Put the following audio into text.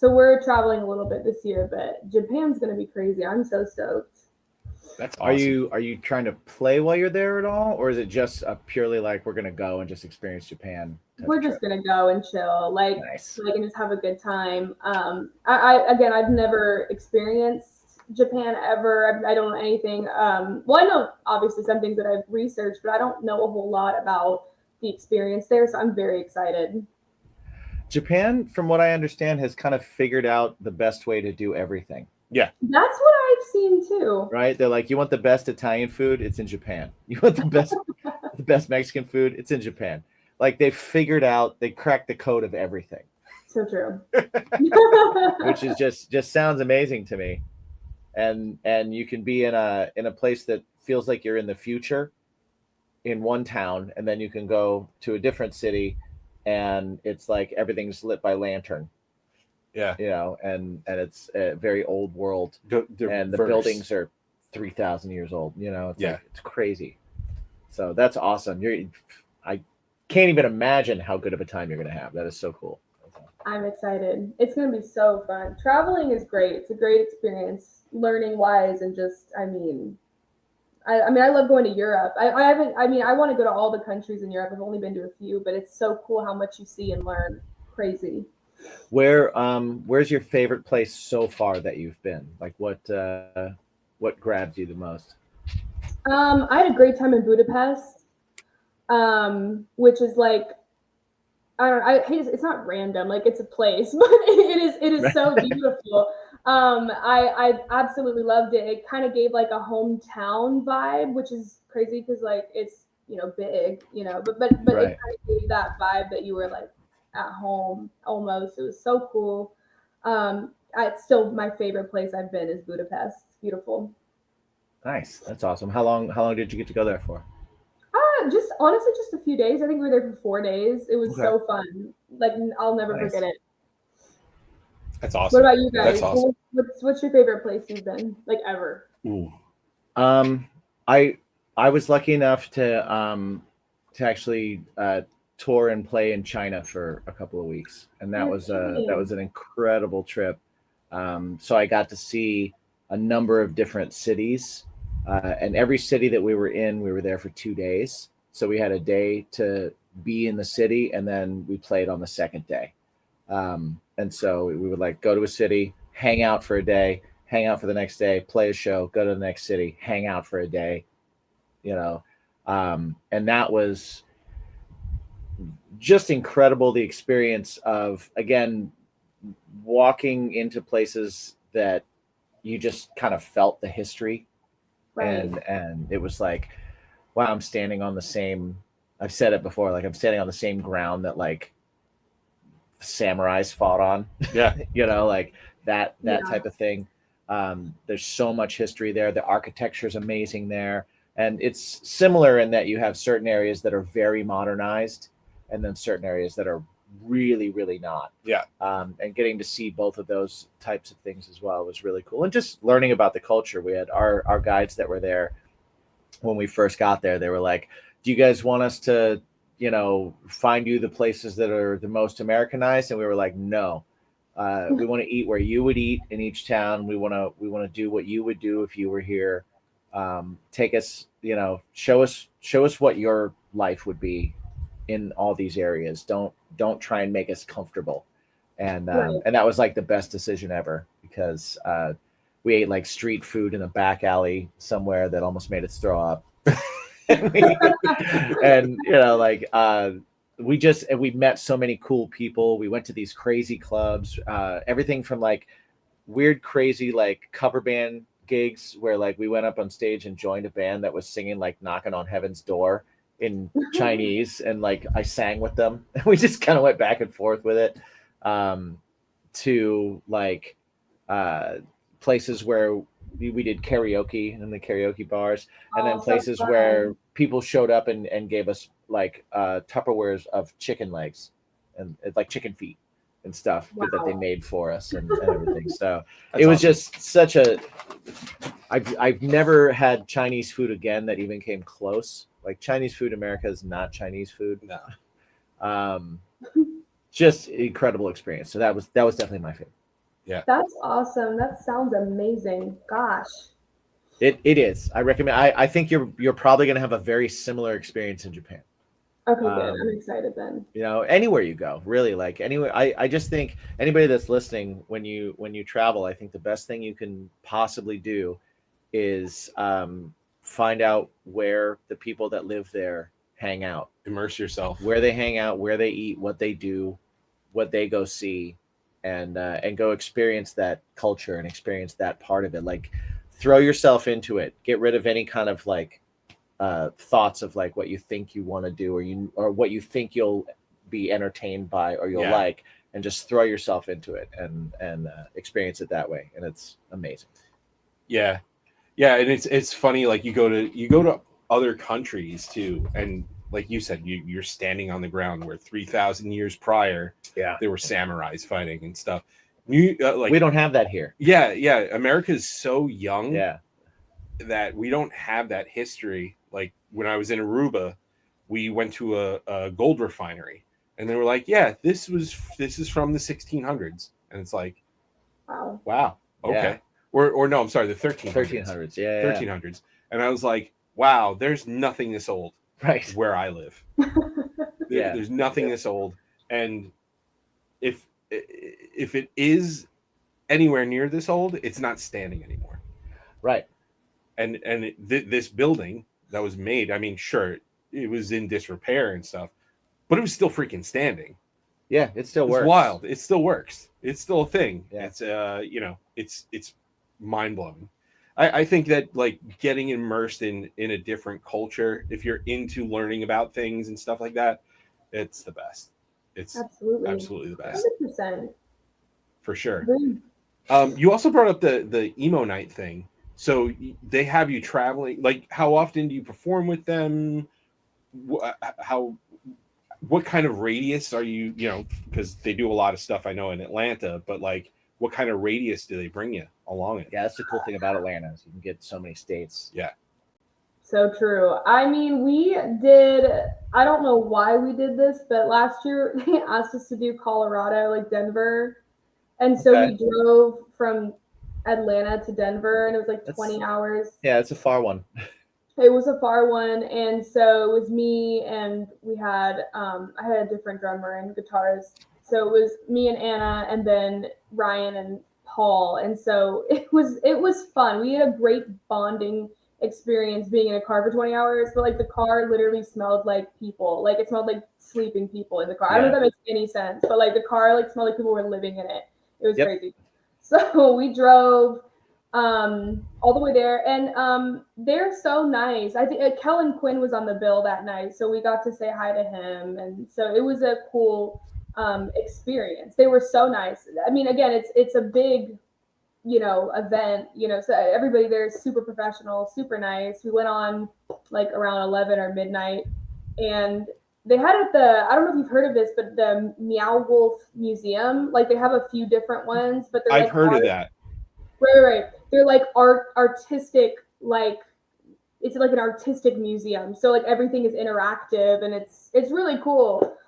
So we're traveling a little bit this year, but Japan's gonna be crazy. I'm so stoked. That's awesome. Are you trying to play while you're there at all, or is it just a purely like we're gonna go and just experience Japan type We're of just trip? gonna go and chill, Nice. and just have a good time. Again, I've never experienced Japan ever. I don't know anything. Well, I know obviously some things that I've researched, but I don't know a whole lot about the experience there. So I'm very excited. Japan, from what I understand, has kind of figured out the best way to do everything. Yeah. That's what I've seen too. Right? They're like, you want the best Italian food? It's in Japan. You want the best Mexican food? It's in Japan. Like they figured out, they cracked the code of everything. So true. Which is just sounds amazing to me. And you can be in a place that feels like you're in the future in one town, and then you can go to a different city and it's like everything's lit by lantern. Yeah. And it's a very old world, and the buildings are 3,000 years old. It's like, it's crazy. So that's awesome. I can't even imagine how good of a time you're going to have. That is so cool. I'm excited. It's going to be so fun. Traveling is great. It's a great experience, learning wise, and just, I love going to Europe. I want to go to all the countries in Europe. I've only been to a few, but it's so cool how much you see and learn. Crazy. Where's your favorite place so far that you've been? Like what grabs you the most? I had a great time in Budapest, which is like, I hate it's not random, like it's a place, but it is so beautiful. I absolutely loved it. It kind of gave like a hometown vibe, which is crazy because like it's big, but Right. it kind of gave that vibe that you were like at home almost. It was so cool. It's still my favorite place I've been is Budapest. It's beautiful. Nice. That's awesome. How long did you get to go there for? Just honestly, just a few days. I think we were there for 4 days. It was so fun. Like I'll never forget it. That's awesome. What about you guys? That's awesome. What's your favorite place you've been like ever? Ooh. I was lucky enough to actually tour and play in China for a couple of weeks, and that was an incredible trip. So I got to see a number of different cities, and every city that we were there for 2 days. So we had a day to be in the city, and then we played on the second day. And so we would like go to a city, hang out for a day, hang out for the next day, play a show, go to the next city, hang out for a day, and that was just incredible. The experience of, again, walking into places that you just kind of felt the history. Right. And it was like, wow, I'm standing on the same, I've said it before, like I'm standing on the same ground that like samurais fought on. Yeah. Like that type of thing. There's so much history there. The architecture is amazing there. And it's similar in that you have certain areas that are very modernized and then certain areas that are really, really not. Yeah. And getting to see both of those types of things as well was really cool. And just learning about the culture. We had our guides that were there when we first got there. They were like, do you guys want us to, find you the places that are the most Americanized? And we were like, no. We want to eat where you would eat in each town. We want to do what you would do if you were here. Take us, show us what your life would be in all these areas. Don't try and make us comfortable. And and that was like the best decision ever, because we ate like street food in a back alley somewhere that almost made us throw up. We met so many cool people. We went to these crazy clubs, everything from like weird, crazy, like cover band gigs where like we went up on stage and joined a band that was singing like Knocking on Heaven's Door in Chinese, and like I sang with them. We just kind of went back and forth with it, to like places where we did karaoke in the karaoke bars, and then places so where people showed up and gave us like Tupperwares of chicken legs and like chicken feet and stuff that they made for us and everything. So it was just such a, I've never had Chinese food again that even came close. Like Chinese food in America is not Chinese food. No. Just incredible experience. So that was definitely my favorite. Yeah. That's awesome. That sounds amazing. Gosh. It is. I recommend. I think you're probably going to have a very similar experience in Japan. Okay, good. I'm excited then. You know, anywhere you go, really, like anywhere. I just think anybody that's listening, when you travel, I think the best thing you can possibly do is find out where the people that live there hang out. Immerse yourself. Where they hang out, where they eat, what they do, what they go see, and go experience that culture and experience that part of it. Like, throw yourself into it. Get rid of any kind of like thoughts of like what you think you want to do, or what you think you'll be entertained by or you'll like, and just throw yourself into it and experience it that way. And it's amazing. Yeah. Yeah. And it's funny. Like you go to other countries too. And like you said, you're standing on the ground where 3,000 years prior, there were samurais fighting and stuff. Like, we don't have that here. Yeah. Yeah. America is so young. Yeah. That we don't have that history. Like when I was in Aruba, we went to a gold refinery, and they were like, "Yeah, this is from the 1600s," and it's like, "Wow, okay." Yeah. Or no, I'm sorry, the 1300s. 1300s, yeah, 1300s, and I was like, "Wow, there's nothing this old, right, where I live." There's nothing this old, and if it is anywhere near this old, it's not standing anymore, right. And this building that was made, I mean, sure, it was in disrepair and stuff, but it was still freaking standing. Yeah, it still works. It's wild. It still works. It's still a thing. Yeah. It's it's mind blowing. I think that like getting immersed in a different culture, if you're into learning about things and stuff like that, it's the best. It's absolutely the best. 100%. For sure. You also brought up the emo night thing. So they have you traveling. Like, how often do you perform with them? What kind of radius are you? You know, because they do a lot of stuff I know in Atlanta. But like, what kind of radius do they bring you along it? Yeah, that's the cool thing about Atlanta is you can get so many states. Yeah. So true. I mean, we did. I don't know why we did this, but last year they asked us to do Colorado, like Denver, and so we drove from Atlanta to Denver, and it was like 20 hours. Yeah, it's a far one. It was a far one, and so it was me, and we had I had a different drummer and guitarist. So it was me and Anna, and then Ryan and Paul, and so it was fun. We had a great bonding experience being in a car for 20 hours, but like the car literally smelled like people. Like it smelled like sleeping people in the car. I don't know if that makes any sense, but like the car like smelled like people were living in it. It was crazy. So we drove all the way there, and they're so nice. I think Kellen Quinn was on the bill that night, so we got to say hi to him, and so it was a cool experience. They were so nice. I mean, again, it's a big, event, so everybody there is super professional, super nice. We went on like around 11 or midnight, and they had I don't know if you've heard of this, but the Meow Wolf Museum, like they have a few different ones, but they're I've heard of that. Right. They're like artistic, like it's like an artistic museum. So like everything is interactive, and it's really cool.